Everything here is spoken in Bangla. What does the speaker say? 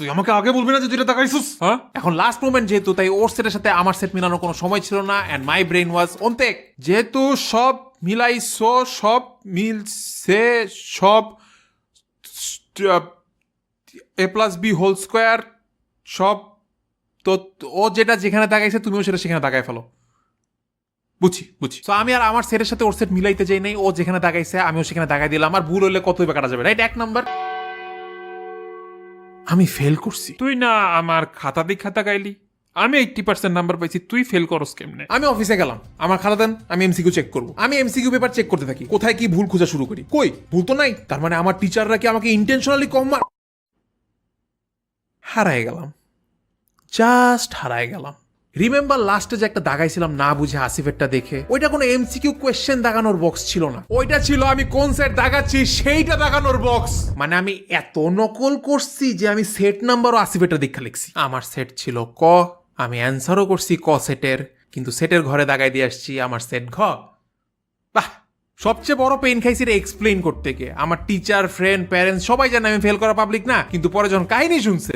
তুই আমাকে আগে বলবি না যে তুই এটা তাকাইছিস? হ্যাঁ, এখন লাস্ট মোমেন্ট যেহেতু, তাই ওর সেটের সাথে আমার সেট মিলানোর কোনো সময় ছিল না, অ্যান্ড মাই ব্রেন ওয়াজ অন্তেক। যেহেতু সব মিলাইছো, সব মিলছে, সব এ প্লাস বি হোল স্কোয়ার, সব তো ও যেটা যেখানে তাকাইছে তুমিও সেটা সেখানে তাকাই ফেলো। বুঝছি। তো আমি আর আমার সেটের সাথে ওর সেট মিলাইতে যাই নাই, ও যেখানে তাকাইছে আমিও সেখানে তাকাই দিলাম। আর ভুল হলে কতই বা কাটা যাবে, রাইট? 1 নাম্বার, আমি ফেল করছি। তুই না আমার খাতা দিয়ে খাতা গাইলি, আমি 80% নাম্বার পাইছি, তুই ফেল করস কেমনে? আমি অফিসে গেলাম, আমার খাতা দেন, আমি এমসিকিউ চেক করবো। আমি এমসিকিউ পেপার চেক করতে থাকি, কোথায় কি ভুল খোঁজা শুরু করি। কই, ভুল তো নাই। তার মানে আমার টিচাররা কি আমাকে ইন্টেনশনালি কম হারায় গেলাম, জাস্ট হারায় গেলাম। রিমেম্বার লাস্টে যে একটা দাগাইছিলাম না বুঝে আসিফেরটা দেখে, ওইটা কোনো এমসিকিউ কোয়েশ্চেন দাগানোর বক্স ছিল না, ওইটা ছিল আমি কোন সেট দাগাচ্ছি সেইটা দাগানোর বক্স। মানে আমি এত নকল করছি যে আমি সেট নাম্বারও আসিফেরটা দেখা লিখছি। আমার সেট ছিল ক, আমি অ্যান্সারও করছি ক সেটের, কিন্তু সেটের ঘরে দাগাই দিয়ে আসছি আমার সেট ঘ। বাহ, সবচেয়ে বড় পেইন খাইছি রে এক্সপ্লেইন করতে গিয়ে। আমার টিচার, ফ্রেন্ড, প্যারেন্টস সবাই জানে আমি ফেল করা পাবলিক না, কিন্তু পরে যখন কাহিনী শুনছে